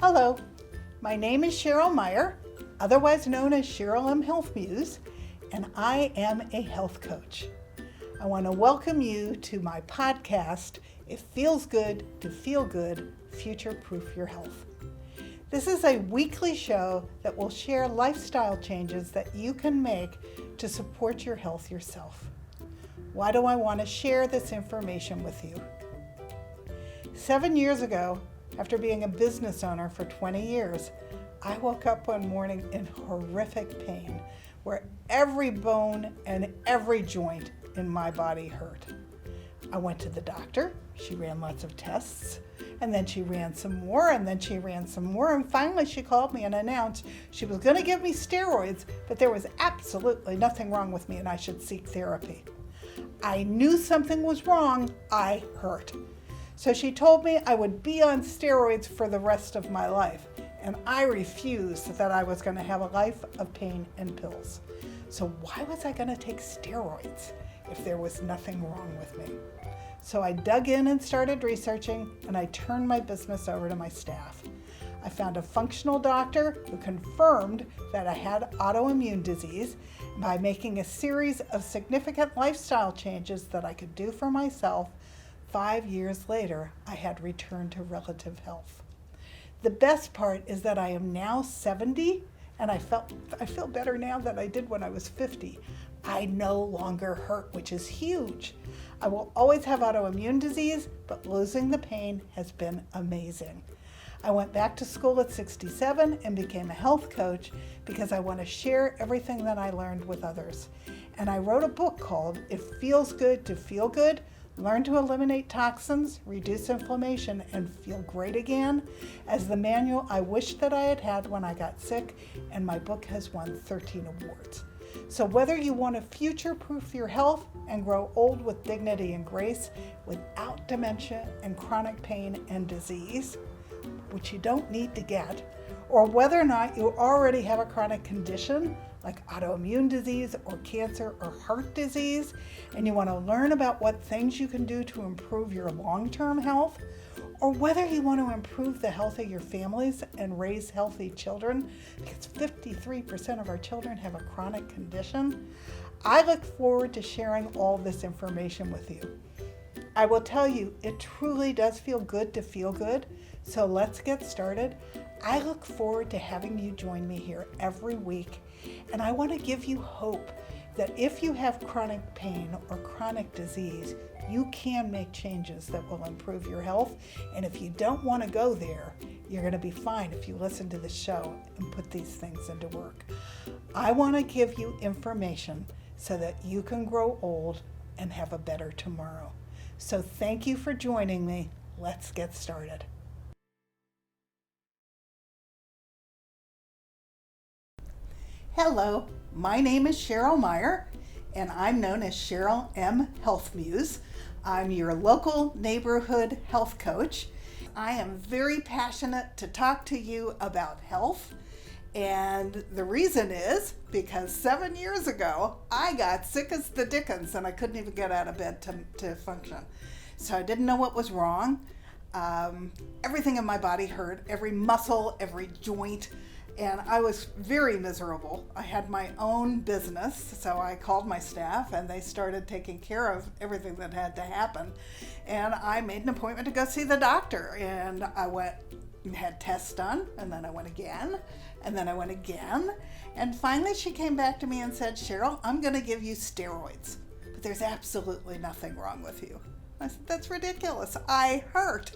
Hello, my name is Cheryl Meyer, otherwise known as Cheryl M. Health Muse, and I am a health coach. I want to welcome you to my podcast, It Feels Good to Feel Good, Future-Proof Your Health. This is a weekly show that will share lifestyle changes that you can make to support your health yourself. Why do I want to share this information with you? 7 years ago, after being a business owner for 20 years, I woke up one morning in horrific pain where every bone and every joint in my body hurt. I went to the doctor. She ran lots of tests, and then she ran some more, and then she ran some more, and finally she called me and announced she was going to give me steroids, but there was absolutely nothing wrong with me and I should seek therapy. I knew something was wrong. I hurt. So she told me I would be on steroids for the rest of my life, and I refused that I was going to have a life of pain and pills. So why was I going to take steroids if there was nothing wrong with me? So I dug in and started researching, and I turned my business over to my staff. I found a functional doctor who confirmed that I had autoimmune disease by making a series of significant lifestyle changes that I could do for myself. 5 years later, I had returned to relative health. The best part is that I am now 70, and I feel better now than I did when I was 50. I no longer hurt, which is huge. I will always have autoimmune disease, but losing the pain has been amazing. I went back to school at 67 and became a health coach because I want to share everything that I learned with others. And I wrote a book called It Feels Good to Feel Good, Learn to Eliminate Toxins, Reduce Inflammation, and Feel Great Again, as the manual I wished that I had had when I got sick, and my book has won 13 awards. So whether you want to future-proof your health and grow old with dignity and grace without dementia and chronic pain and disease, which you don't need to get, or whether or not you already have a chronic condition like autoimmune disease or cancer or heart disease, and you want to learn about what things you can do to improve your long-term health, or whether you want to improve the health of your families and raise healthy children, because 53% of our children have a chronic condition, I look forward to sharing all this information with you. I will tell you, it truly does feel good to feel good, so let's get started. I look forward to having you join me here every week, and I want to give you hope that if you have chronic pain or chronic disease, you can make changes that will improve your health, and if you don't want to go there, you're going to be fine if you listen to the show and put these things into work. I want to give you information so that you can grow old and have a better tomorrow. So thank you for joining me. Let's get started. Hello, my name is Cheryl Meyer, and I'm known as Cheryl M. Health Muse. I'm your local neighborhood health coach. I am very passionate to talk to you about health, and the reason is because 7 years ago, I got sick as the dickens, and I couldn't even get out of bed to function. So I didn't know what was wrong. Everything in my body hurt, every muscle, every joint, and I was very miserable. I had my own business, so I called my staff and they started taking care of everything that had to happen. And I made an appointment to go see the doctor, and I went and had tests done, and then I went again, and then I went again. And finally she came back to me and said, Cheryl, I'm going to give you steroids, but there's absolutely nothing wrong with you. I said, that's ridiculous. I hurt.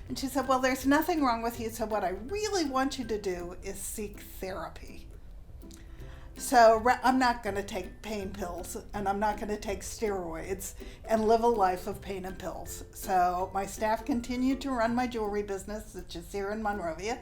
And she said, well, there's nothing wrong with you, so what I really want you to do is seek therapy. So I'm not going to take pain pills, and I'm not going to take steroids and live a life of pain and pills. So my staff continued to run my jewelry business, which is here in Monrovia,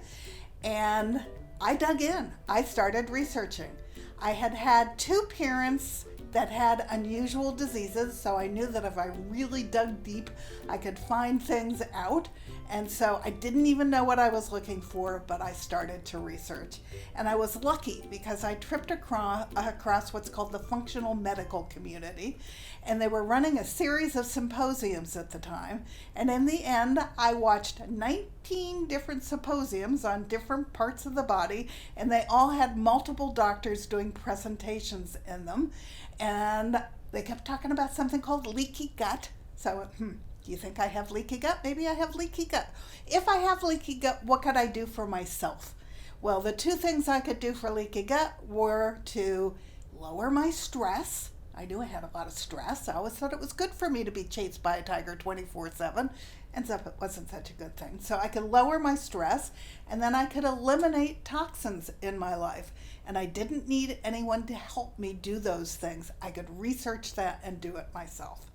and I dug in. I started researching. I had had 2 parents that had unusual diseases, so I knew that if I really dug deep, I could find things out. And so I didn't even know what I was looking for, but I started to research. And I was lucky because I tripped across what's called the functional medical community. And they were running a series of symposiums at the time. And in the end, I watched 19 different symposiums on different parts of the body. And they all had multiple doctors doing presentations in them. And they kept talking about something called leaky gut. So, do you think I have leaky gut? Maybe I have leaky gut. If I have leaky gut, what could I do for myself? Well, the two things I could do for leaky gut were to lower my stress. I knew I had a lot of stress. I always thought it was good for me to be chased by a tiger 24/7. Ends up it wasn't such a good thing. So I could lower my stress, and then I could eliminate toxins in my life. And I didn't need anyone to help me do those things. I could research that and do it myself.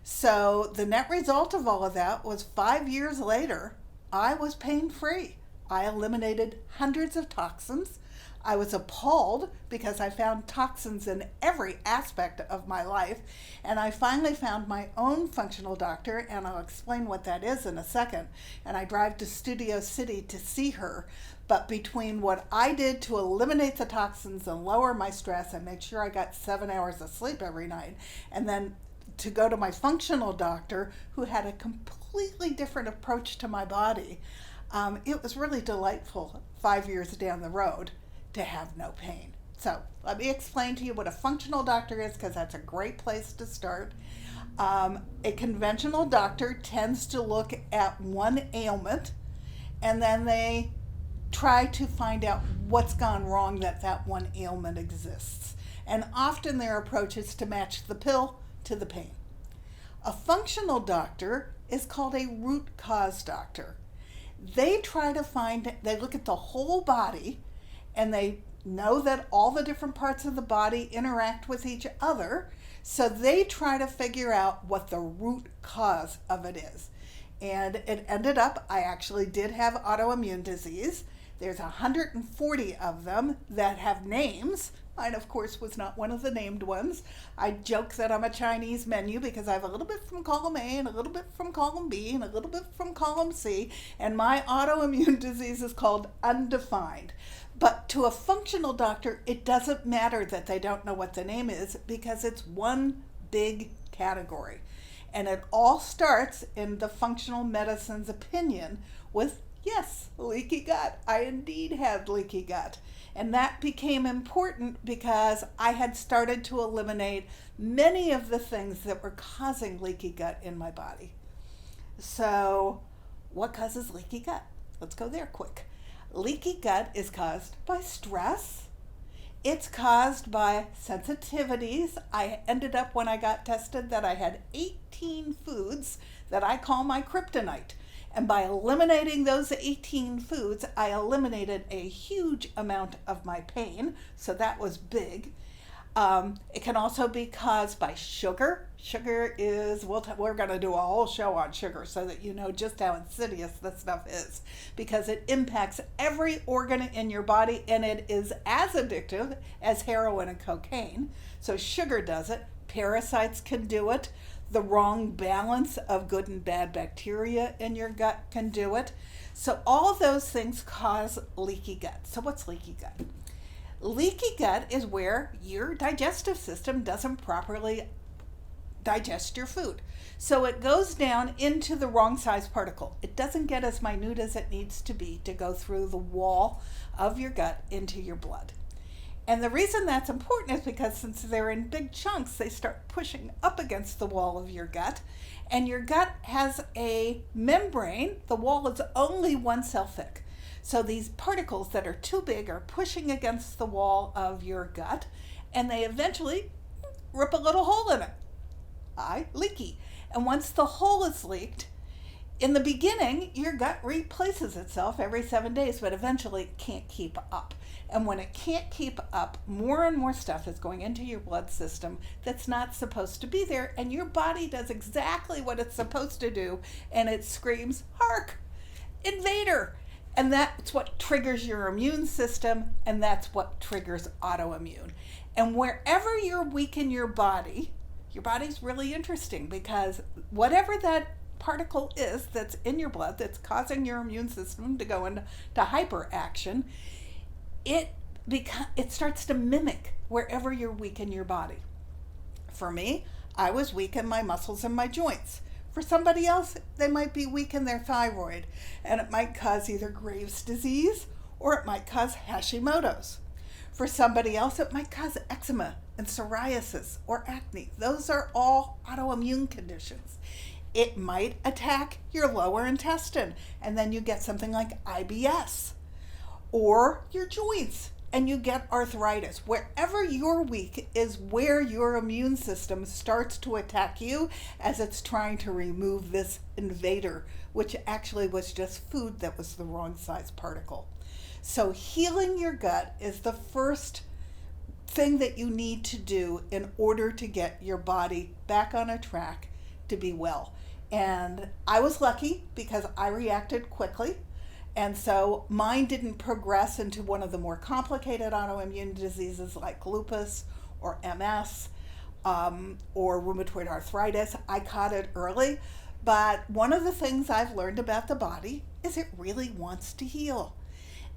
So the net result of all of that was 5 years later, I was pain-free. I eliminated hundreds of toxins. I was appalled because I found toxins in every aspect of my life. And I finally found my own functional doctor, and I'll explain what that is in a second. And I drive to Studio City to see her. But between what I did to eliminate the toxins and lower my stress and make sure I got 7 hours of sleep every night, and then to go to my functional doctor who had a completely different approach to my body, it was really delightful 5 years down the road to have no pain. So let me explain to you what a functional doctor is, because that's a great place to start. A conventional doctor tends to look at one ailment, and then they try to find out what's gone wrong that one ailment exists. And often their approach is to match the pill to the pain. A functional doctor is called a root cause doctor. They look at the whole body, and they know that all the different parts of the body interact with each other, so they try to figure out what the root cause of it is. And it ended up, I actually did have autoimmune disease. There's 140 of them that have names. Mine, of course, was not one of the named ones. I joke that I'm a Chinese menu because I have a little bit from column A and a little bit from column B and a little bit from column C, and my autoimmune disease is called undefined. But to a functional doctor, it doesn't matter that they don't know what the name is, because it's one big category. And it all starts, in the functional medicine's opinion, with, yes, leaky gut. I indeed had leaky gut. And that became important because I had started to eliminate many of the things that were causing leaky gut in my body. So what causes leaky gut? Let's go there quick. Leaky gut is caused by stress. It's caused by sensitivities. I ended up, when I got tested, that I had 18 foods that I call my kryptonite. And by eliminating those 18 foods, I eliminated a huge amount of my pain. So that was big. It can also be caused by sugar. Sugar is, we're going to do a whole show on sugar so that you know just how insidious this stuff is, because it impacts every organ in your body, and it is as addictive as heroin and cocaine. So sugar does it. Parasites can do it. The wrong balance of good and bad bacteria in your gut can do it. So all of those things cause leaky gut. So what's leaky gut? Leaky gut is where your digestive system doesn't properly digest your food. So it goes down into the wrong size particle. It doesn't get as minute as it needs to be to go through the wall of your gut into your blood. And the reason that's important is because since they're in big chunks, they start pushing up against the wall of your gut. And your gut has a membrane. The wall is only 1 cell thick. So these particles that are too big are pushing against the wall of your gut, and they eventually rip a little hole in it. Leaky. And once the hole is leaked, in the beginning, your gut replaces itself every 7 days, but eventually it can't keep up. And when it can't keep up, more and more stuff is going into your blood system that's not supposed to be there, and your body does exactly what it's supposed to do, and it screams, "Hark! Invader!" And that's what triggers your immune system, and that's what triggers autoimmune. And wherever you're weak in your body's really interesting, because whatever that particle is that's in your blood that's causing your immune system to go into hyperaction, it starts to mimic wherever you're weak in your body. For me, I was weak in my muscles and my joints. For somebody else, they might be weak in their thyroid, and it might cause either Graves' disease or it might cause Hashimoto's. For somebody else, it might cause eczema and psoriasis or acne. Those are all autoimmune conditions. It might attack your lower intestine, and then you get something like IBS, or your joints, and you get arthritis. Wherever you're weak is where your immune system starts to attack you as it's trying to remove this invader, which actually was just food that was the wrong size particle. So healing your gut is the first thing that you need to do in order to get your body back on a track to be well. And I was lucky because I reacted quickly. And so mine didn't progress into one of the more complicated autoimmune diseases like lupus or MS or rheumatoid arthritis. I caught it early. But one of the things I've learned about the body is it really wants to heal.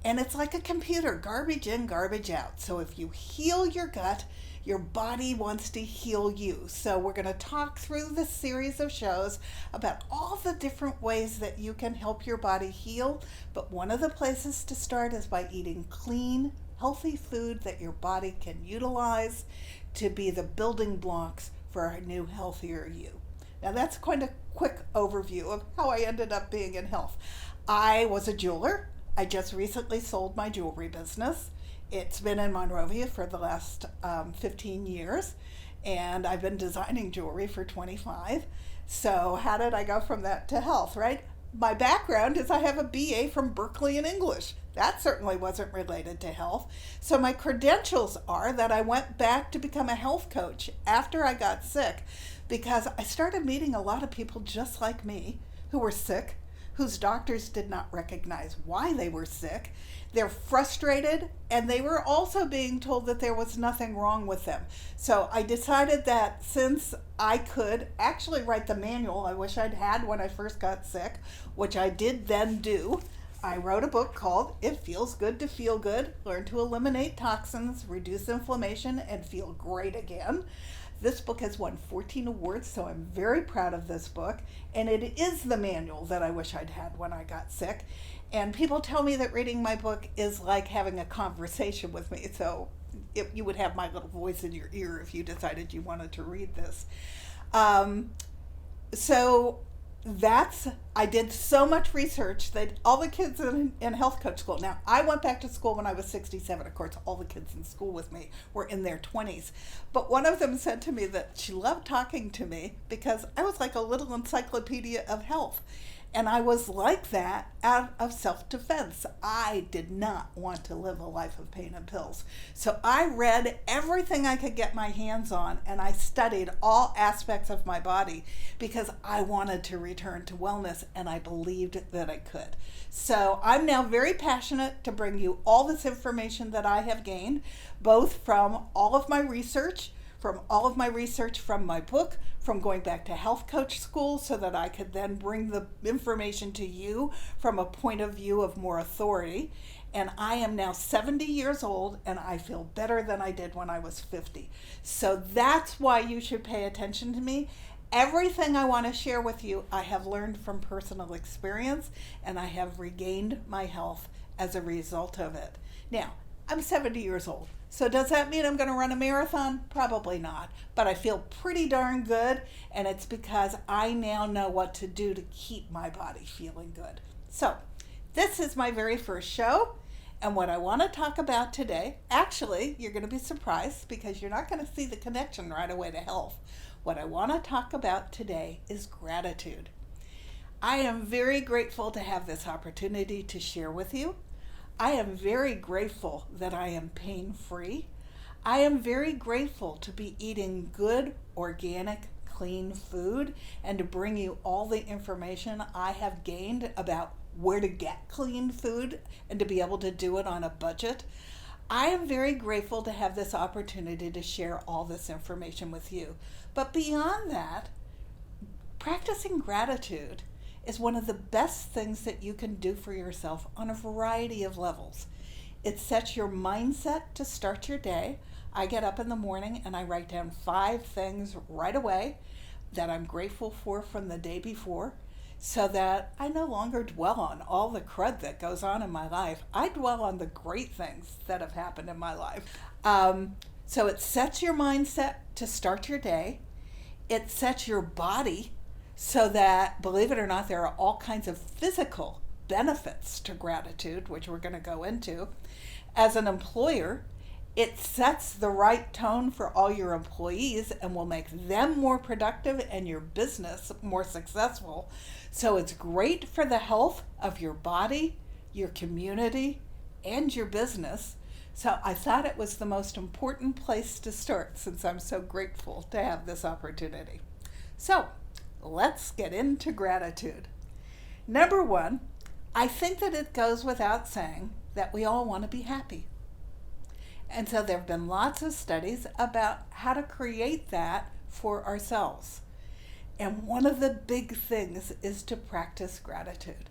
And it's like a computer, garbage in, garbage out. So if you heal your gut, your body wants to heal you. So we're going to talk through this series of shows about all the different ways that you can help your body heal. But one of the places to start is by eating clean, healthy food that your body can utilize to be the building blocks for a new, healthier you. Now that's quite a quick overview of how I ended up being in health. I was a jeweler. I just recently sold my jewelry business. It's been in Monrovia for the last 15 years, and I've been designing jewelry for 25. So how did I go from that to health, right? My background is I have a BA from Berkeley in English. That certainly wasn't related to health. So my credentials are that I went back to become a health coach after I got sick, because I started meeting a lot of people just like me who were sick, whose doctors did not recognize why they were sick. They're frustrated, and they were also being told that there was nothing wrong with them. So I decided that since I could actually write the manual I wish I'd had when I first got sick, which I did then do, I wrote a book called It Feels Good to Feel Good, Learn to Eliminate Toxins, Reduce Inflammation, and Feel Great Again. This book has won 14 awards, so I'm very proud of this book. And it is the manual that I wish I'd had when I got sick. And people tell me that reading my book is like having a conversation with me. So you would have my little voice in your ear if you decided you wanted to read this. I did so much research that all the kids in health coach school, now I went back to school when I was 67. Of course, all the kids in school with me were in their 20s. But one of them said to me that she loved talking to me because I was like a little encyclopedia of health. And I was like that out of self-defense. I did not want to live a life of pain and pills. So I read everything I could get my hands on, and I studied all aspects of my body because I wanted to return to wellness, and I believed that I could. So I'm now very passionate to bring you all this information that I have gained, both from all of my research, from my book, from going back to health coach school so that I could then bring the information to you from a point of view of more authority. And I am now 70 years old, and I feel better than I did when I was 50. So that's why you should pay attention to me. Everything I want to share with you, I have learned from personal experience, and I have regained my health as a result of it. Now, I'm 70 years old. So does that mean I'm going to run a marathon? Probably not. But I feel pretty darn good, and it's because I now know what to do to keep my body feeling good. So this is my very first show, and what I want to talk about today, actually, you're going to be surprised because you're not going to see the connection right away to health. What I want to talk about today is gratitude. I am very grateful to have this opportunity to share with you. I am very grateful that I am pain-free. I am very grateful to be eating good, organic, clean food and to bring you all the information I have gained about where to get clean food and to be able to do it on a budget. I am very grateful to have this opportunity to share all this information with you. But beyond that, Practicing gratitude is one of the best things that you can do for yourself on a variety of levels. It sets your mindset to start your day. I get up in the morning and I write down 5 things right away that I'm grateful for from the day before, so that I no longer dwell on all the crud that goes on in my life. I dwell on the great things that have happened in my life. So it sets your mindset to start your day. It sets your body so that, believe it or not, there are all kinds of physical benefits to gratitude, which we're going to go into. As an employer, it sets the right tone for all your employees and will make them more productive and your business more successful. So it's great for the health of your body, your community, and your business. So I thought it was the most important place to start, since I'm so grateful to have this opportunity. So let's get into gratitude. Number 1, I think that it goes without saying that we all want to be happy. And so there have been lots of studies about how to create that for ourselves. And one of the big things is to practice gratitude.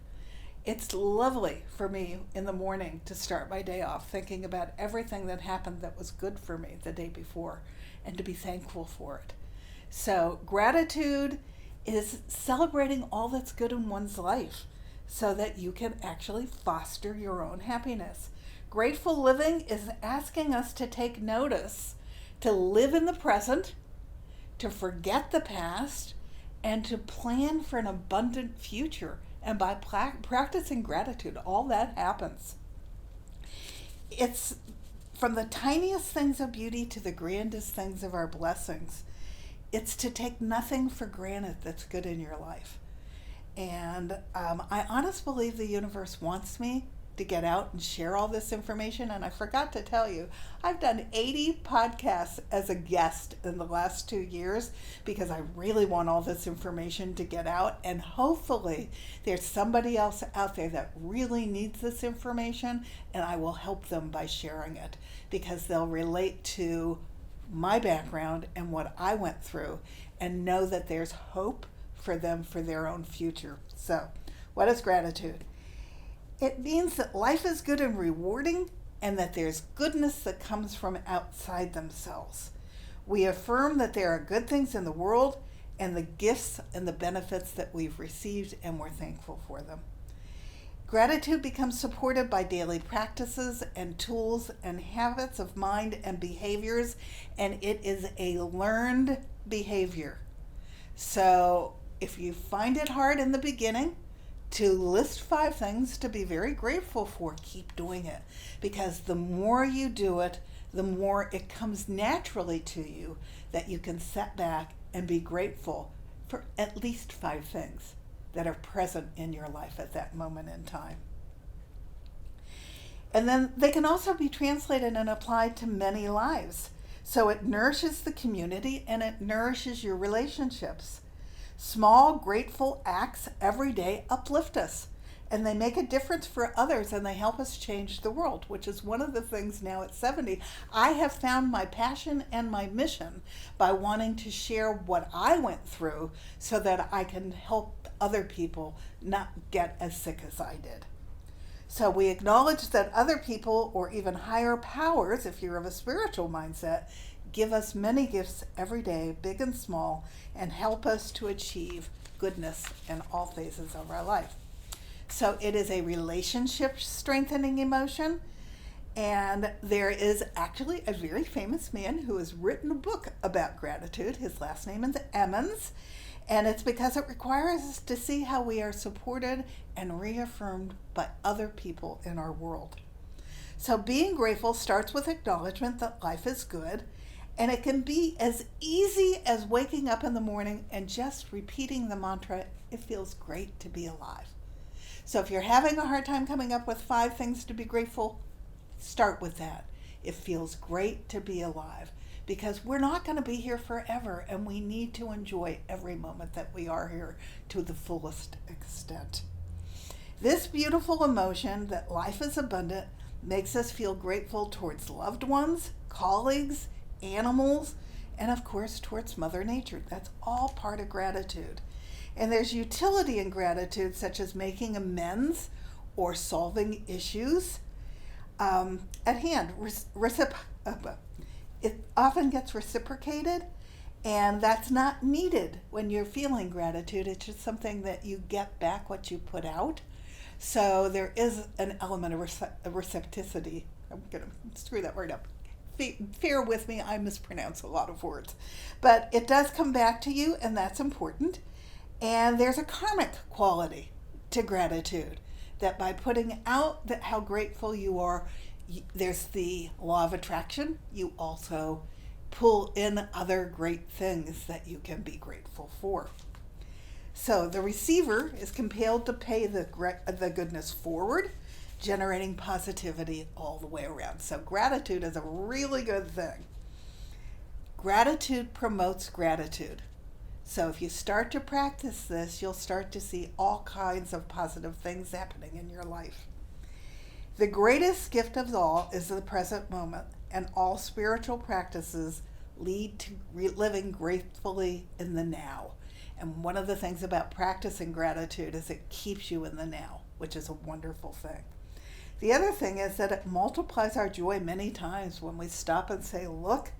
It's lovely for me in the morning to start my day off thinking about everything that happened that was good for me the day before and to be thankful for it. So gratitude is celebrating all that's good in one's life so that you can actually foster your own happiness. Grateful living is asking us to take notice, to live in the present, to forget the past, and to plan for an abundant future. And by practicing gratitude, all that happens. It's from the tiniest things of beauty to the grandest things of our blessings. It's to take nothing for granted that's good in your life. And I honestly believe the universe wants me to get out and share all this information. And I forgot to tell you, I've done 80 podcasts as a guest in the last 2 years because I really want all this information to get out. And hopefully there's somebody else out there that really needs this information, and I will help them by sharing it because they'll relate to my background and what I went through and know that there's hope for them for their own future. So, what is gratitude? It means that life is good and rewarding and that there's goodness that comes from outside themselves. We affirm that there are good things in the world and the gifts and the benefits that we've received, and we're thankful for them. Gratitude becomes supported by daily practices and tools and habits of mind and behaviors, and it is a learned behavior. So if you find it hard in the beginning to list 5 things to be very grateful for, keep doing it, because the more you do it, the more it comes naturally to you that you can sit back and be grateful for at least 5 things that are present in your life at that moment in time. And then they can also be translated and applied to many lives. So it nourishes the community and it nourishes your relationships. Small, grateful acts every day uplift us, and they make a difference for others, and they help us change the world, which is one of the things now at 70. I have found my passion and my mission by wanting to share what I went through so that I can help other people not get as sick as I did. So we acknowledge that other people, or even higher powers, if you're of a spiritual mindset, give us many gifts every day, big and small, and help us to achieve goodness in all phases of our life. So it is a relationship strengthening emotion, and there is actually a very famous man who has written a book about gratitude. His last name is Emmons, and it's because it requires us to see how we are supported and reaffirmed by other people in our world. So being grateful starts with acknowledgement that life is good, and it can be as easy as waking up in the morning and just repeating the mantra, it feels great to be alive. So if you're having a hard time coming up with 5 things to be grateful, start with that. It feels great to be alive, because we're not going to be here forever, and we need to enjoy every moment that we are here to the fullest extent. This beautiful emotion that life is abundant makes us feel grateful towards loved ones, colleagues, animals, and of course towards Mother Nature. That's all part of gratitude. And there's utility in gratitude, such as making amends or solving issues at hand. It often gets reciprocated, and that's not needed when you're feeling gratitude. It's just something that you get back what you put out. So there is an element of receptivity. I'm going to screw that word up. Bear with me, I mispronounce a lot of words. But it does come back to you, and that's important. And there's a karmic quality to gratitude, that by putting out that how grateful you are, there's the law of attraction. You also pull in other great things that you can be grateful for. So the receiver is compelled to pay the goodness forward, generating positivity all the way around. So gratitude is a really good thing. Gratitude promotes gratitude. So if you start to practice this, you'll start to see all kinds of positive things happening in your life. The greatest gift of all is the present moment, and all spiritual practices lead to living gratefully in the now. And one of the things about practicing gratitude is it keeps you in the now, which is a wonderful thing. The other thing is that it multiplies our joy many times when we stop and say, look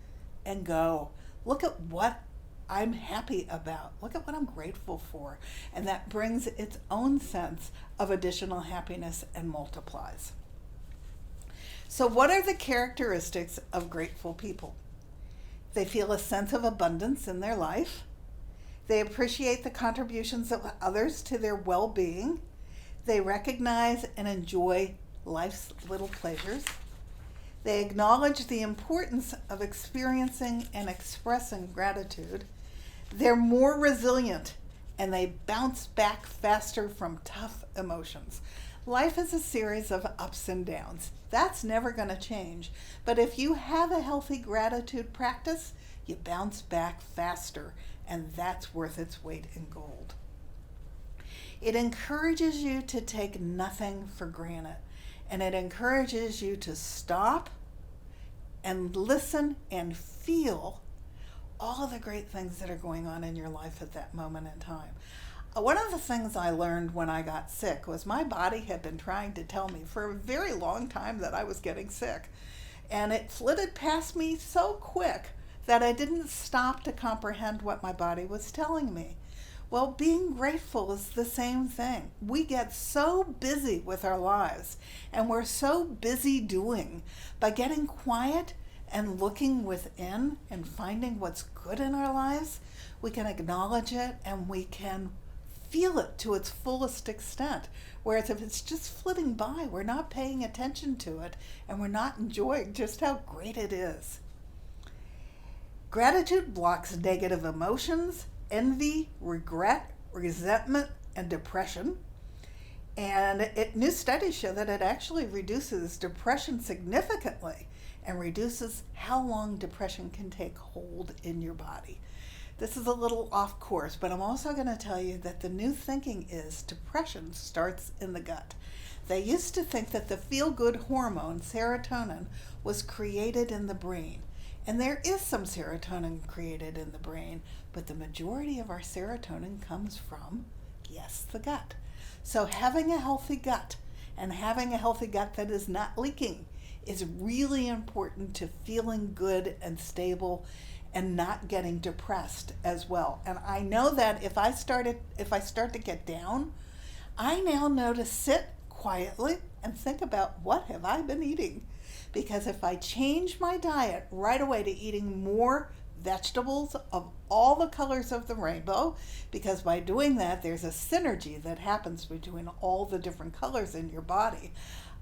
and go. Look at what I'm happy about. Look at what I'm grateful for. And that brings its own sense of additional happiness and multiplies. So what are the characteristics of grateful people? They feel a sense of abundance in their life. They appreciate the contributions of others to their well-being. They recognize and enjoy life's little pleasures. They acknowledge the importance of experiencing and expressing gratitude. They're more resilient, and they bounce back faster from tough emotions. Life is a series of ups and downs. That's never going to change. But if you have a healthy gratitude practice, you bounce back faster, and that's worth its weight in gold. It encourages you to take nothing for granted, and it encourages you to stop and listen and feel all of the great things that are going on in your life at that moment in time. One of the things I learned when I got sick was my body had been trying to tell me for a very long time that I was getting sick. And it flitted past me so quick that I didn't stop to comprehend what my body was telling me. Well, being grateful is the same thing. We get so busy with our lives, and we're so busy doing. By getting quiet and looking within and finding what's good in our lives, we can acknowledge it and we can feel it to its fullest extent. Whereas if it's just flitting by, we're not paying attention to it and we're not enjoying just how great it is. Gratitude blocks negative emotions, envy, regret, resentment, and depression. And new studies show that it actually reduces depression significantly and reduces how long depression can take hold in your body. This is a little off course, but I'm also going to tell you that the new thinking is depression starts in the gut. They used to think that the feel-good hormone, serotonin, was created in the brain. And there is some serotonin created in the brain, but the majority of our serotonin comes from, yes, the gut. So having a healthy gut and having a healthy gut that is not leaking is really important to feeling good and stable and not getting depressed as well. And I know that if I start to get down, I now know to sit quietly and think about what have I been eating. Because if I change my diet right away to eating more vegetables of all the colors of the rainbow, because by doing that there's a synergy that happens between all the different colors in your body,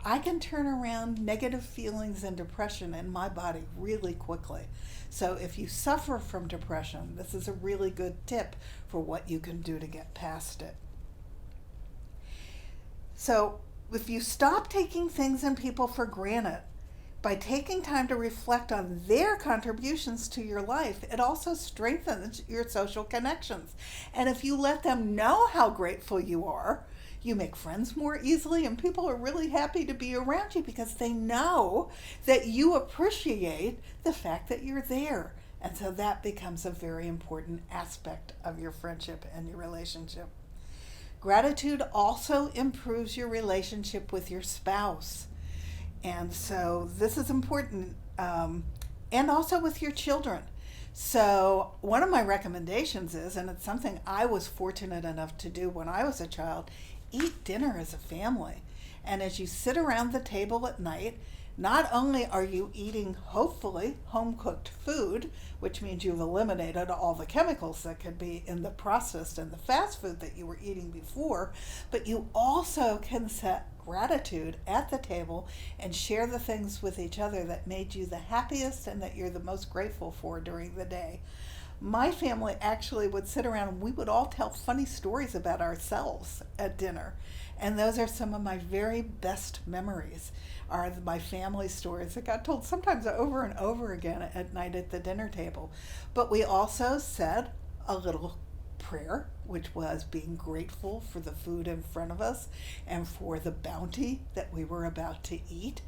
I can turn around negative feelings and depression in my body really quickly. So if you suffer from depression, this is a really good tip for what you can do to get past it. So if you stop taking things and people for granted, by taking time to reflect on their contributions to your life, it also strengthens your social connections. And if you let them know how grateful you are, you make friends more easily, and people are really happy to be around you because they know that you appreciate the fact that you're there And so that becomes a very important aspect of your friendship and your relationship. Gratitude also improves your relationship with your spouse. And so this is important, and also with your children. So one of my recommendations is, and it's something I was fortunate enough to do when I was a child, eat dinner as a family. And as you sit around the table at night, not only are you eating, hopefully, home-cooked food, which means you've eliminated all the chemicals that could be in the processed and the fast food that you were eating before, but you also can set gratitude at the table and share the things with each other that made you the happiest and that you're the most grateful for during the day. My family actually would sit around and we would all tell funny stories about ourselves at dinner. And those are some of my very best memories, are my family stories that got told sometimes over and over again at night at the dinner table. But we also said a little prayer, which was being grateful for the food in front of us and for the bounty that we were about to eat.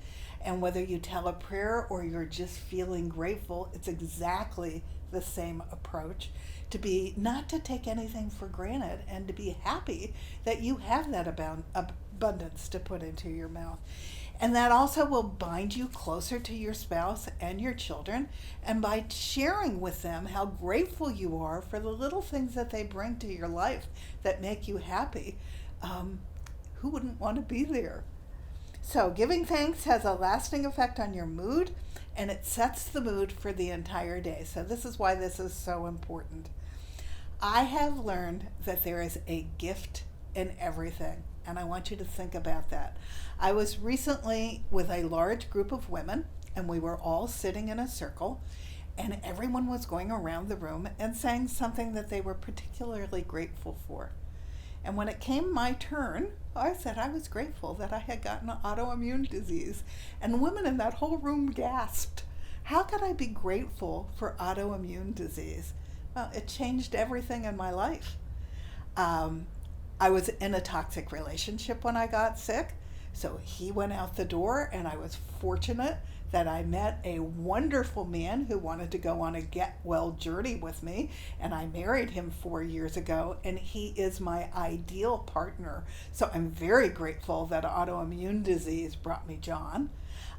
And whether you tell a prayer or you're just feeling grateful, it's exactly the same approach, to be not to take anything for granted and to be happy that you have that abundance to put into your mouth. And that also will bind you closer to your spouse and your children. And by sharing with them how grateful you are for the little things that they bring to your life that make you happy, who wouldn't want to be there? So giving thanks has a lasting effect on your mood, and it sets the mood for the entire day. So this is why this is so important. I have learned that there is a gift in everything, and I want you to think about that. I was recently with a large group of women, and we were all sitting in a circle, and everyone was going around the room and saying something that they were particularly grateful for. And when it came my turn, I said I was grateful that I had gotten an autoimmune disease. And women in that whole room gasped. How could I be grateful for autoimmune disease? Well, it changed everything in my life. I was in a toxic relationship when I got sick, so he went out the door, and I was fortunate that I met a wonderful man who wanted to go on a get well journey with me, and I married him 4 years ago, and he is my ideal partner. So I'm very grateful that autoimmune disease brought me John.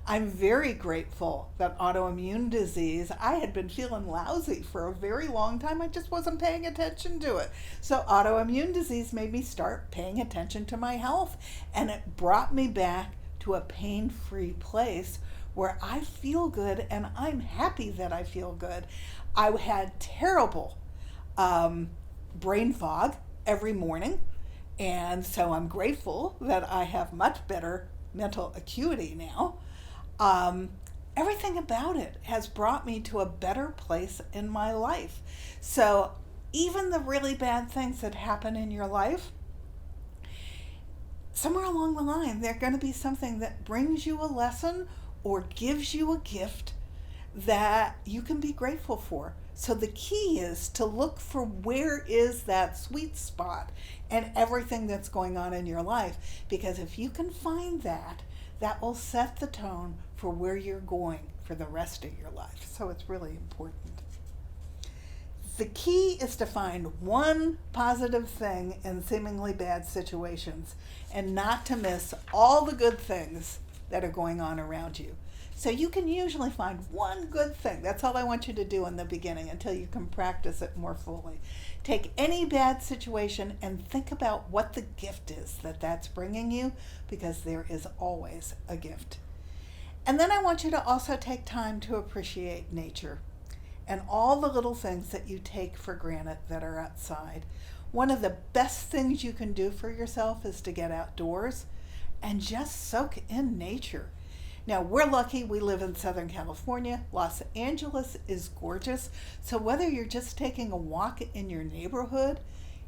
I'm very grateful that autoimmune disease, I had been feeling lousy for a very long time. I just wasn't paying attention to it. So autoimmune disease made me start paying attention to my health, and it brought me back to a pain-free place where I feel good, and I'm happy that I feel good. I had terrible brain fog every morning, and so I'm grateful that I have much better mental acuity now. Everything about it has brought me to a better place in my life. So even the really bad things that happen in your life, somewhere along the line, they're going to be something that brings you a lesson or gives you a gift that you can be grateful for. So the key is to look for where is that sweet spot and everything that's going on in your life. Because if you can find that, that will set the tone for where you're going for the rest of your life. So it's really important. The key is to find one positive thing in seemingly bad situations and not to miss all the good things that are going on around you. So you can usually find one good thing. That's all I want you to do in the beginning until you can practice it more fully. Take any bad situation and think about what the gift is that that's bringing you, because there is always a gift. And then I want you to also take time to appreciate nature and all the little things that you take for granted that are outside. One of the best things you can do for yourself is to get outdoors and just soak in nature. Now, we're lucky we live in Southern California. Los Angeles is gorgeous. So whether you're just taking a walk in your neighborhood,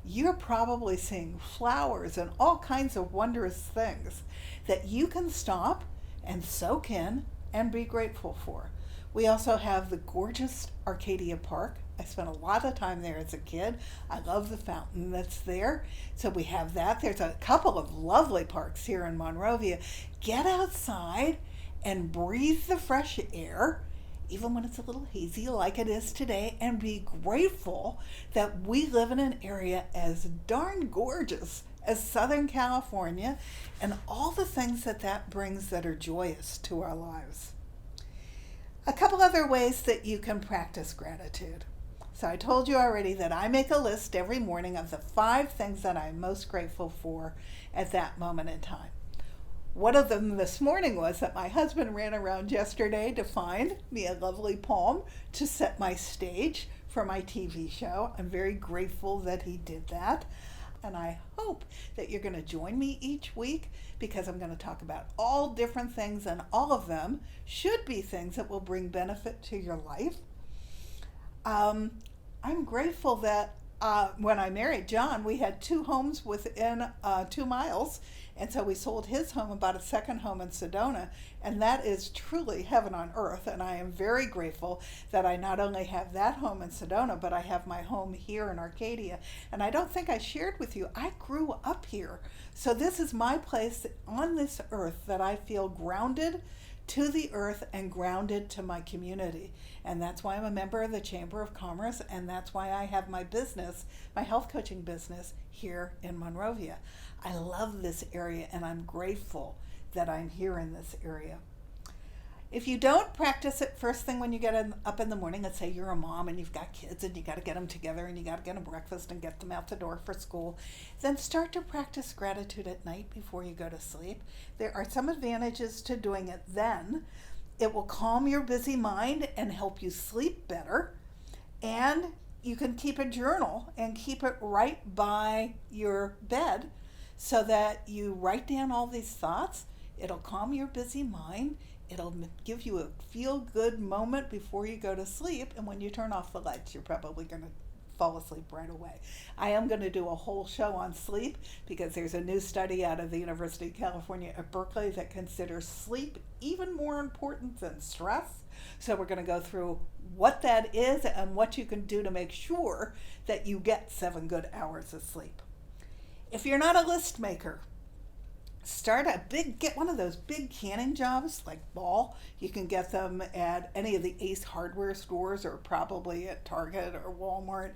you're probably seeing flowers and all kinds of wondrous things that you can stop and soak in and be grateful for. We also have the gorgeous Arcadia Park. I spent a lot of time there as a kid. I love the fountain that's there. So we have that. There's a couple of lovely parks here in Monrovia. Get outside and breathe the fresh air. even when it's a little hazy like it is today, and be grateful that we live in an area as darn gorgeous as Southern California and all the things that brings that are joyous to our lives. A couple other ways that you can practice gratitude. So I told you already that I make a list every morning of the 5 things that I'm most grateful for at that moment in time. One of them this morning was that my husband ran around yesterday to find me a lovely poem to set my stage for my TV show. I'm very grateful that he did that. And I hope that you're going to join me each week, because I'm going to talk about all different things, and all of them should be things that will bring benefit to your life. I'm grateful that when I married John, we had 2 homes within 2 miles. And so we sold his home, about a second home in Sedona, and that is truly heaven on earth. And I am very grateful that I not only have that home in Sedona, but I have my home here in Arcadia. And I don't think I shared with you, I grew up here. So this is my place on this earth that I feel grounded to the earth and grounded to my community. And that's why I'm a member of the Chamber of Commerce, and that's why I have my business, my health coaching business, here in Monrovia. I love this area, and I'm grateful that I'm here in this area. If you don't practice it first thing when you get up in the morning, let's say you're a mom and you've got kids and you got to get them together and you got to get them breakfast and get them out the door for school, then start to practice gratitude at night before you go to sleep. There are some advantages to doing it then. It will calm your busy mind and help you sleep better. And you can keep a journal and keep it right by your bed so that you write down all these thoughts. It'll calm your busy mind. It'll give you a feel-good moment before you go to sleep. And when you turn off the lights, you're probably going to fall asleep right away. I am going to do a whole show on sleep, because there's a new study out of the University of California at Berkeley that considers sleep even more important than stress. So we're going to go through what that is and what you can do to make sure that you get 7 good hours of sleep. If you're not a list maker, get one of those big canning jobs like Ball. You can get them at any of the Ace hardware stores, or probably at Target or Walmart.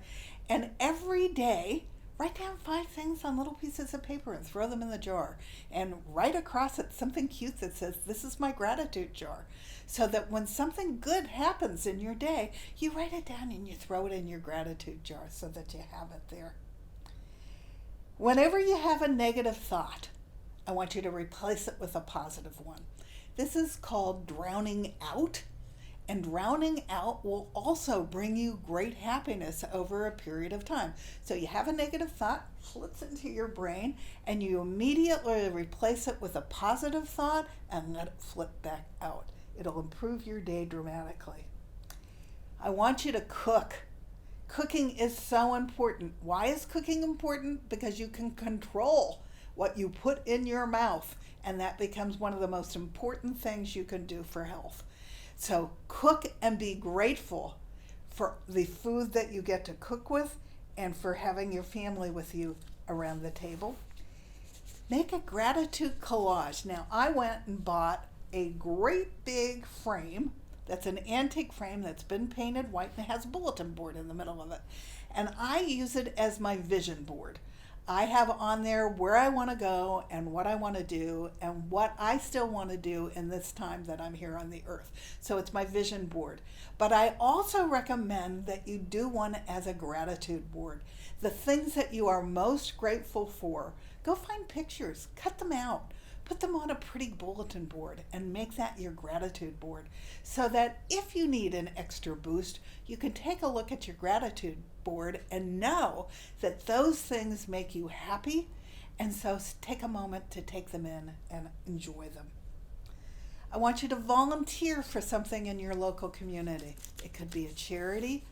And every day, write down 5 things on little pieces of paper and throw them in the jar. And write across it something cute that says, "This is my gratitude jar." So that when something good happens in your day, you write it down and you throw it in your gratitude jar so that you have it there. Whenever you have a negative thought, I want you to replace it with a positive one. This is called drowning out, and drowning out will also bring you great happiness over a period of time. So you have a negative thought, flips into your brain, and you immediately replace it with a positive thought and let it flip back out. It'll improve your day dramatically. I want you to cook. Cooking is so important. Why is cooking important? Because you can control what you put in your mouth, and that becomes one of the most important things you can do for health. So cook and be grateful for the food that you get to cook with, and for having your family with you around the table. Make a gratitude collage. Now, I went and bought a great big frame that's an antique frame that's been painted white and has a bulletin board in the middle of it. And I use it as my vision board. I have on there where I want to go and what I want to do and what I still want to do in this time that I'm here on the earth. So it's my vision board. But I also recommend that you do one as a gratitude board. The things that you are most grateful for, go find pictures, cut them out, put them on a pretty bulletin board and make that your gratitude board, so that if you need an extra boost, you can take a look at your gratitude board and know that those things make you happy, and so take a moment to take them in and enjoy them. I want you to volunteer for something in your local community. It could be a charity.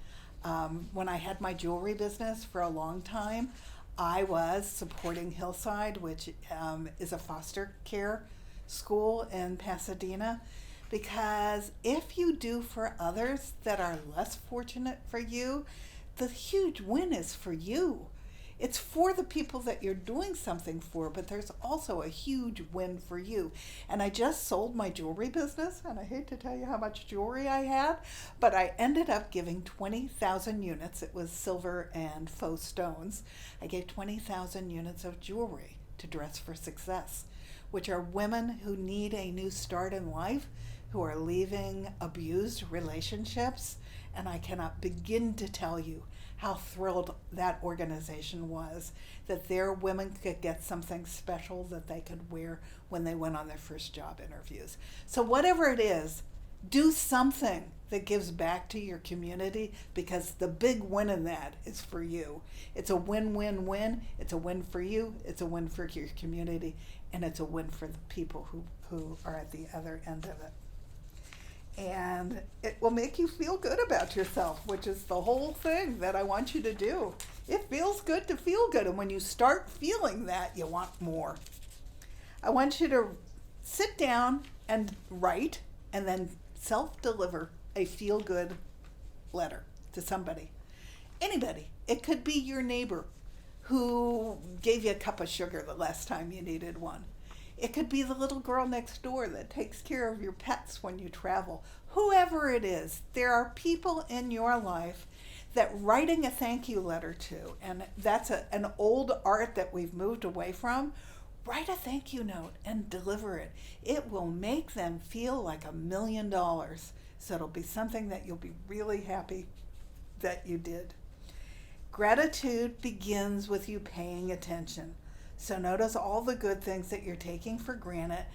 When I had my jewelry business for a long time, I was supporting Hillside, which is a foster care school in Pasadena, because if you do for others that are less fortunate for you, the huge win is for you. It's for the people that you're doing something for, but there's also a huge win for you. And I just sold my jewelry business, and I hate to tell you how much jewelry I had, but I ended up giving 20,000 units. It was silver and faux stones. I gave 20,000 units of jewelry to Dress for Success, which are women who need a new start in life, who are leaving abused relationships. And I cannot begin to tell you how thrilled that organization was that their women could get something special that they could wear when they went on their first job interviews. So whatever it is, do something that gives back to your community, because the big win in that is for you. It's a win-win-win. It's a win for you, it's a win for your community, and it's a win for the people who are at the other end of it. And it will make you feel good about yourself, which is the whole thing that I want you to do. It feels good to feel good, and when you start feeling that, you want more. I want you to sit down and write, and then self-deliver a feel-good letter to somebody. Anybody. It could be your neighbor who gave you a cup of sugar the last time you needed one. It could be the little girl next door that takes care of your pets when you travel. Whoever it is, there are people in your life that writing a thank you letter to, and that's an old art that we've moved away from. Write a thank you note and deliver it. It will make them feel like $1 million. So it'll be something that you'll be really happy that you did. Gratitude begins with you paying attention. So notice all the good things that you're taking for granted.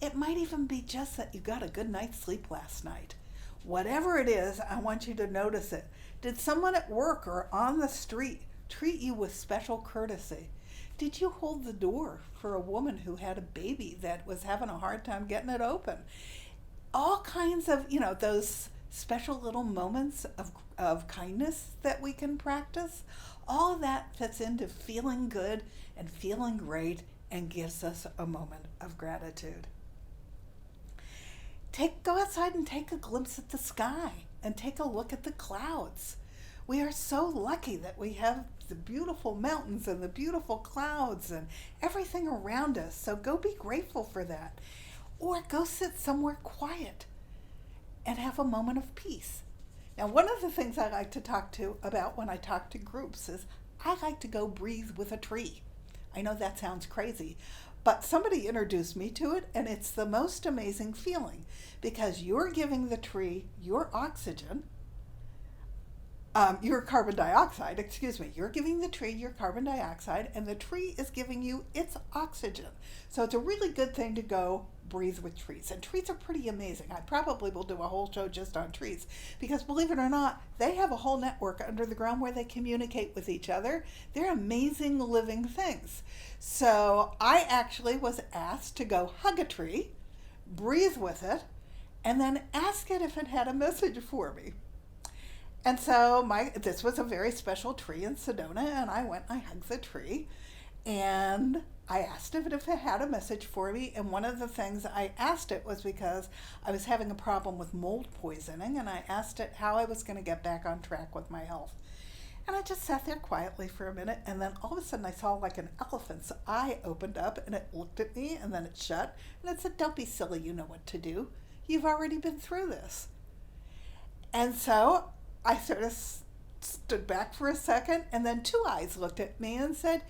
It might even be just that you got a good night's sleep last night. Whatever it is, I want you to notice it. Did someone at work or on the street treat you with special courtesy? Did you hold the door for a woman who had a baby that was having a hard time getting it open? All kinds of, those special little moments of kindness that we can practice. All of that fits into feeling good and feeling great and gives us a moment of gratitude. Go outside and take a glimpse at the sky and take a look at the clouds. We are so lucky that we have the beautiful mountains and the beautiful clouds and everything around us. So go be grateful for that. Or go sit somewhere quiet and have a moment of peace. Now, one of the things I like to talk about when I talk to groups is I like to go breathe with a tree. I know that sounds crazy, but somebody introduced me to it, and it's the most amazing feeling because you're giving the tree your oxygen, your carbon dioxide, you're giving the tree your carbon dioxide, and the tree is giving you its oxygen. So it's a really good thing to go breathe with trees. And trees are pretty amazing. I probably will do a whole show just on trees because, believe it or not, they have a whole network under the ground where they communicate with each other. They're amazing living things. So I actually was asked to go hug a tree, breathe with it, and then ask it if it had a message for me. And so this was a very special tree in Sedona, and I hugged the tree, and I asked if it had a message for me. And one of the things I asked it was because I was having a problem with mold poisoning, and I asked it how I was going to get back on track with my health. And I just sat there quietly for a minute, and then all of a sudden I saw like an elephant's eye opened up, and it looked at me, and then it shut, and it said, "Don't be silly, you know what to do. You've already been through this." And so I sort of stood back for a second, and then two eyes looked at me and said,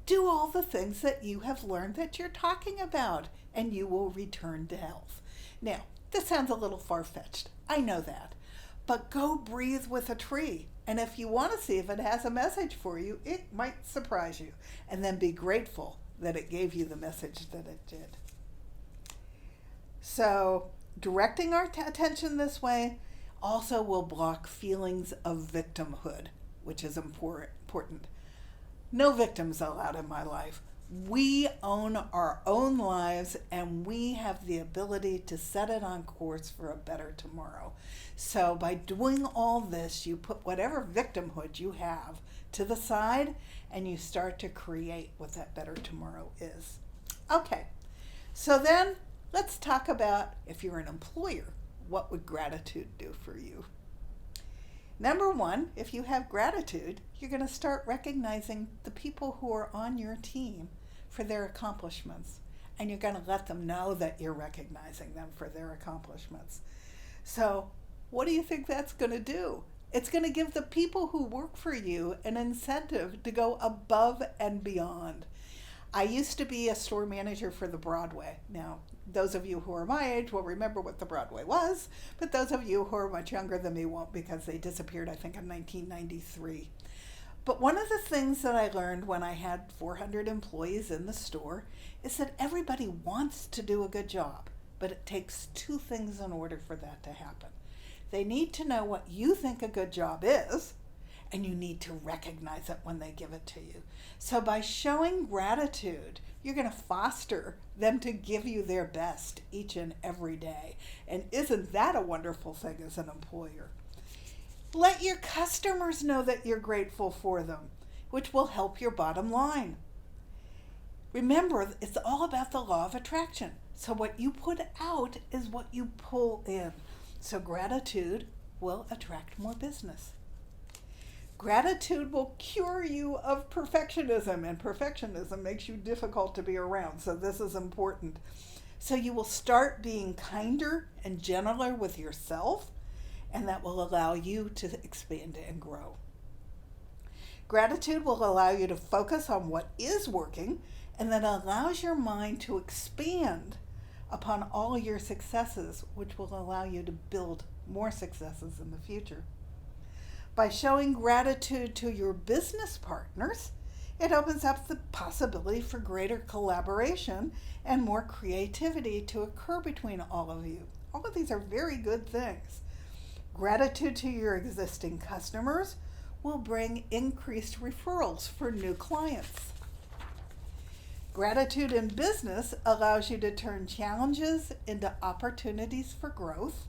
"Do all the things that you have learned that you're talking about, and you will return to health." Now, this sounds a little far-fetched. I know that. But go breathe with a tree. And if you want to see if it has a message for you, it might surprise you. And then be grateful that it gave you the message that it did. So, directing our attention this way also will block feelings of victimhood, which is important. No victims allowed in my life. We own our own lives, and we have the ability to set it on course for a better tomorrow. So by doing all this, you put whatever victimhood you have to the side, and you start to create what that better tomorrow is. Okay, so then let's talk about, if you're an employer, what would gratitude do for you? Number one, if you have gratitude, you're going to start recognizing the people who are on your team for their accomplishments. And you're going to let them know that you're recognizing them for their accomplishments. So, what do you think that's going to do? It's going to give the people who work for you an incentive to go above and beyond. I used to be a store manager for the Broadway. Now, those of you who are my age will remember what the Broadway was, but those of you who are much younger than me won't, because they disappeared, I think, in 1993. But one of the things that I learned when I had 400 employees in the store is that everybody wants to do a good job, but it takes two things in order for that to happen. They need to know what you think a good job is, and you need to recognize it when they give it to you. So by showing gratitude, you're going to foster them to give you their best each and every day. And isn't that a wonderful thing as an employer? Let your customers know that you're grateful for them, which will help your bottom line. Remember, it's all about the law of attraction. So what you put out is what you pull in. So gratitude will attract more business. Gratitude will cure you of perfectionism, and perfectionism makes you difficult to be around, so this is important. So you will start being kinder and gentler with yourself, and that will allow you to expand and grow. Gratitude will allow you to focus on what is working, and that allows your mind to expand upon all your successes, which will allow you to build more successes in the future. By showing gratitude to your business partners, it opens up the possibility for greater collaboration and more creativity to occur between all of you. All of these are very good things. Gratitude to your existing customers will bring increased referrals for new clients. Gratitude in business allows you to turn challenges into opportunities for growth.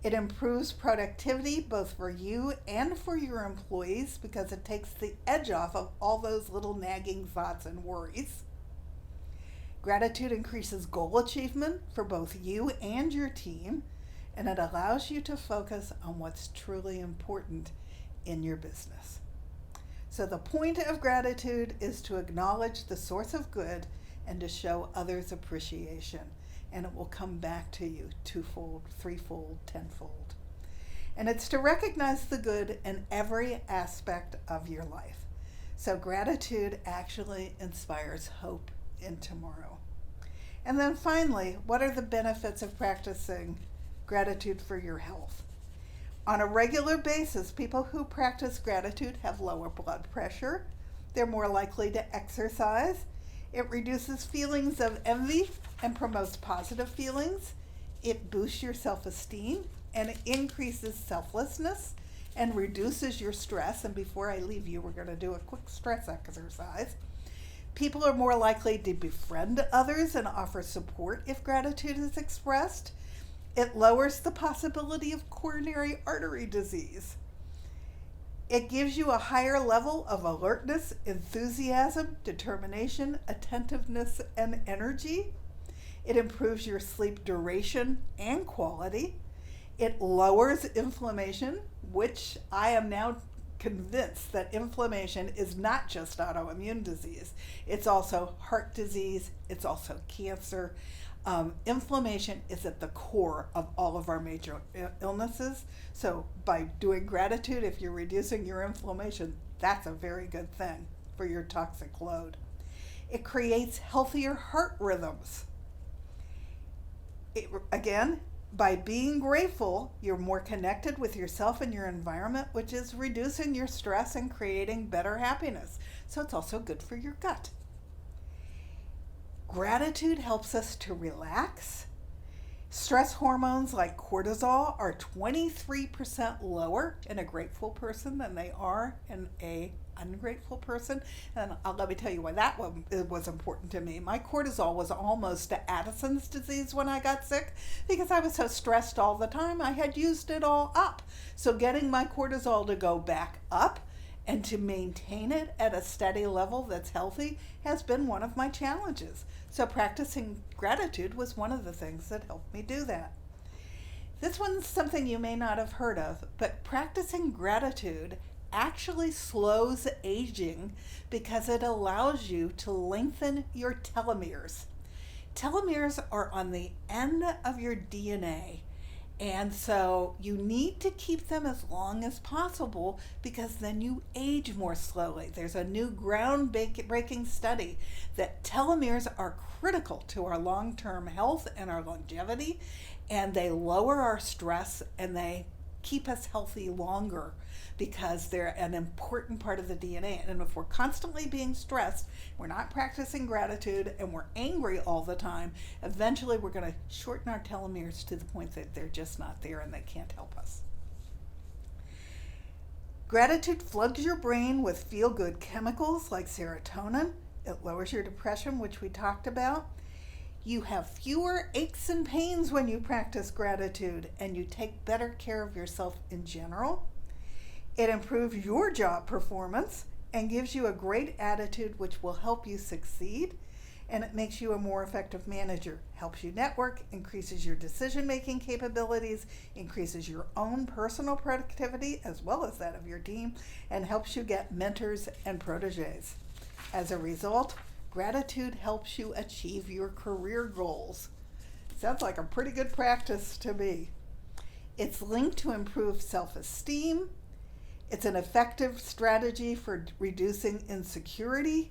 It improves productivity both for you and for your employees because it takes the edge off of all those little nagging thoughts and worries. Gratitude increases goal achievement for both you and your team, and it allows you to focus on what's truly important in your business. So the point of gratitude is to acknowledge the source of good and to show others appreciation. And it will come back to you twofold, threefold, tenfold. And it's to recognize the good in every aspect of your life. So gratitude actually inspires hope in tomorrow. And then finally, what are the benefits of practicing gratitude for your health? On a regular basis, people who practice gratitude have lower blood pressure. They're more likely to exercise. It reduces feelings of envy and promotes positive feelings. It boosts your self-esteem, and it increases selflessness and reduces your stress. And before I leave you, we're going to do a quick stress exercise. People are more likely to befriend others and offer support if gratitude is expressed. It lowers the possibility of coronary artery disease. It gives you a higher level of alertness, enthusiasm, determination, attentiveness, and energy. It improves your sleep duration and quality. It lowers inflammation, which I am now convinced that inflammation is not just autoimmune disease. It's also heart disease. It's also cancer. Inflammation is at the core of all of our major illnesses. So by doing gratitude, if you're reducing your inflammation, that's a very good thing for your toxic load. It creates healthier heart rhythms. Again, by being grateful, you're more connected with yourself and your environment, which is reducing your stress and creating better happiness. So it's also good for your gut. Gratitude helps us to relax. Stress hormones like cortisol are 23% lower in a grateful person than they are in a ungrateful person. And let me tell you why that one was important to me. My cortisol was almost to Addison's disease when I got sick because I was so stressed all the time. I had used it all up. So getting my cortisol to go back up and to maintain it at a steady level that's healthy has been one of my challenges. So practicing gratitude was one of the things that helped me do that. This one's something you may not have heard of, but practicing gratitude actually slows aging because it allows you to lengthen your telomeres. Telomeres are on the end of your DNA. And so you need to keep them as long as possible because then you age more slowly. There's a new groundbreaking study that telomeres are critical to our long-term health and our longevity, and they lower our stress and they keep us healthy longer because they're an important part of the DNA. And if we're constantly being stressed, we're not practicing gratitude, and we're angry all the time, eventually we're going to shorten our telomeres to the point that they're just not there and they can't help us. Gratitude floods your brain with feel-good chemicals like serotonin. It lowers your depression, which we talked about. You have fewer aches and pains when you practice gratitude, and you take better care of yourself in general. It improves your job performance and gives you a great attitude, which will help you succeed. And it makes you a more effective manager, helps you network, increases your decision-making capabilities, increases your own personal productivity as well as that of your team, and helps you get mentors and proteges. As a result, gratitude helps you achieve your career goals. Sounds like a pretty good practice to me. It's linked to improved self-esteem. It's an effective strategy for reducing insecurity.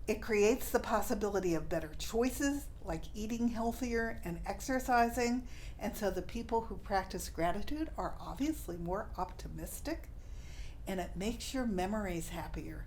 It creates the possibility of better choices, like eating healthier and exercising. And so the people who practice gratitude are obviously more optimistic. And it makes your memories happier.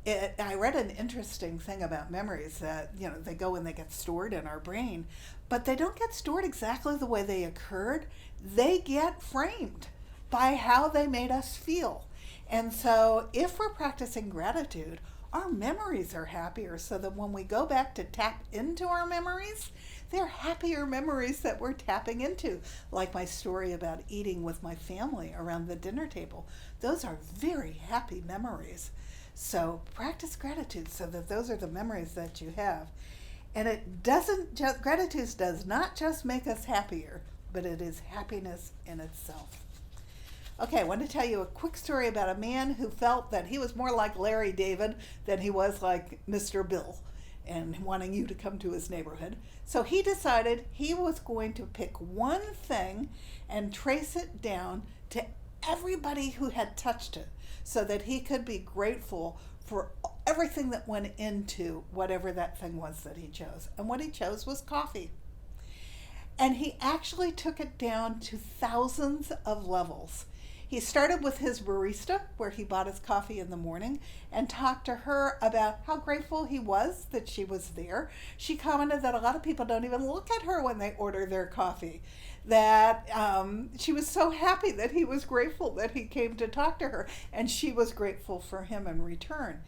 I read an interesting thing about memories that, they go and they get stored in our brain, but they don't get stored exactly the way they occurred. They get framed by how they made us feel. And so if we're practicing gratitude, our memories are happier, so that when we go back to tap into our memories, they're happier memories that we're tapping into. Like my story about eating with my family around the dinner table. Those are very happy memories. So practice gratitude so that those are the memories that you have. And gratitude does not just make us happier, but it is happiness in itself. Okay, I want to tell you a quick story about a man who felt that he was more like Larry David than he was like Mr. Bill, and wanting you to come to his neighborhood. So he decided he was going to pick one thing and trace it down to everybody who had touched it, so that he could be grateful for everything that went into whatever that thing was that he chose. And what he chose was coffee. And he actually took it down to thousands of levels. He started with his barista, where he bought his coffee in the morning, and talked to her about how grateful he was that she was there. She commented that a lot of people don't even look at her when they order their coffee, that she was so happy that he was grateful that he came to talk to her, and she was grateful for him in return.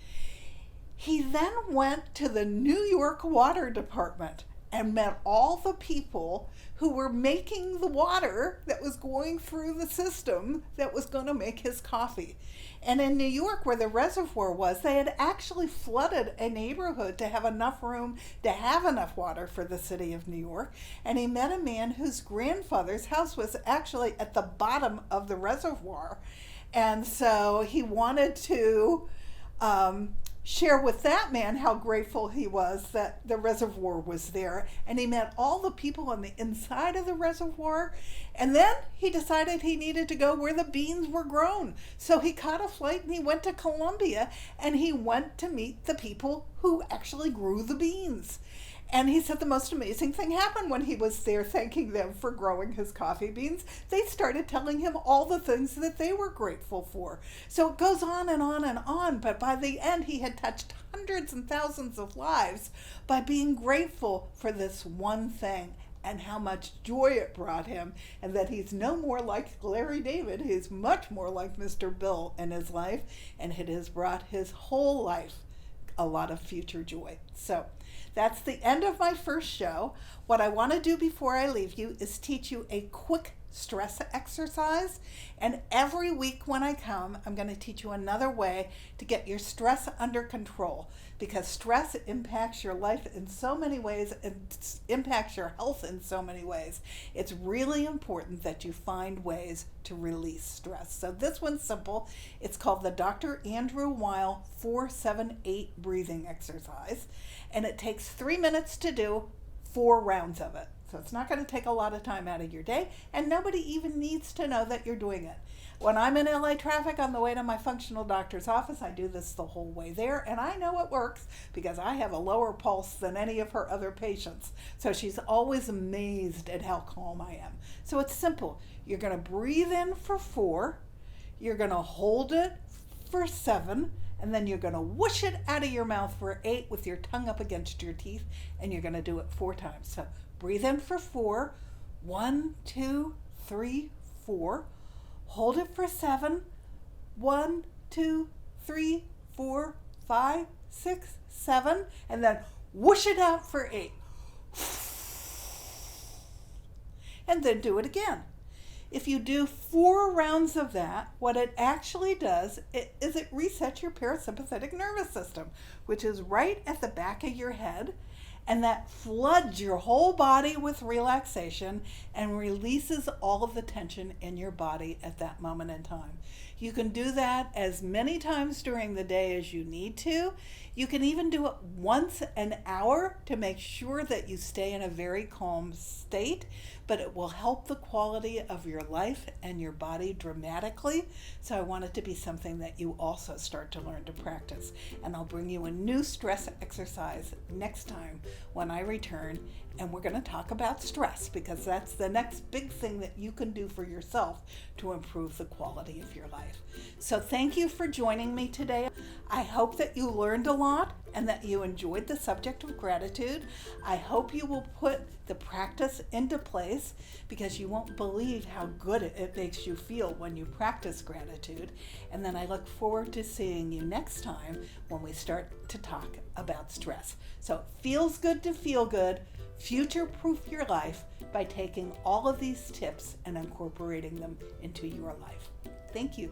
He then went to the New York Water Department and met all the people who were making the water that was going through the system that was going to make his coffee. And in New York, where the reservoir was, they had actually flooded a neighborhood to have enough room to have enough water for the city of New York. And he met a man whose grandfather's house was actually at the bottom of the reservoir. And so he wanted to share with that man how grateful he was that the reservoir was there. And he met all the people on the inside of the reservoir. And then he decided he needed to go where the beans were grown. So he caught a flight and he went to Colombia, and he went to meet the people who actually grew the beans. And he said the most amazing thing happened when he was there thanking them for growing his coffee beans. They started telling him all the things that they were grateful for. So it goes on and on and on, but by the end he had touched hundreds and thousands of lives by being grateful for this one thing, and how much joy it brought him, and that he's no more like Larry David, he's much more like Mr. Bill in his life, and it has brought his whole life a lot of future joy. So that's the end of my first show. What I want to do before I leave you is teach you a quick stress exercise. And every week when I come, I'm going to teach you another way to get your stress under control, because stress impacts your life in so many ways and impacts your health in so many ways. It's really important that you find ways to release stress. So this one's simple. It's called the Dr. Andrew Weil 4-7-8 breathing exercise, and it takes 3 minutes to do 4 rounds of it. So it's not going to take a lot of time out of your day, and nobody even needs to know that you're doing it. When I'm in LA traffic on the way to my functional doctor's office, I do this the whole way there, and I know it works because I have a lower pulse than any of her other patients. So she's always amazed at how calm I am. So it's simple. You're going to breathe in for 4, you're going to hold it for 7, and then you're going to whoosh it out of your mouth for 8 with your tongue up against your teeth, and you're going to do it 4 times. So breathe in for 4, 1, 2, 3, 4. Hold it for 7, 1, 2, 3, 4, 5, 6, 7, and then whoosh it out for 8. And then do it again. If you do 4 rounds of that, what it actually does is it resets your parasympathetic nervous system, which is right at the back of your head, and that floods your whole body with relaxation and releases all of the tension in your body at that moment in time. You can do that as many times during the day as you need to. You can even do it once an hour to make sure that you stay in a very calm state, but it will help the quality of your life and your body dramatically. So I want it to be something that you also start to learn to practice. And I'll bring you a new stress exercise next time when I return, and we're going to talk about stress, because that's the next big thing that you can do for yourself to improve the quality of your life. So thank you for joining me today. I hope that you learned a lot and that you enjoyed the subject of gratitude. I hope you will put the practice into place, because you won't believe how good it makes you feel when you practice gratitude. And then I look forward to seeing you next time when we start to talk about stress. So it feels good to feel good. Future-proof your life by taking all of these tips and incorporating them into your life. Thank you.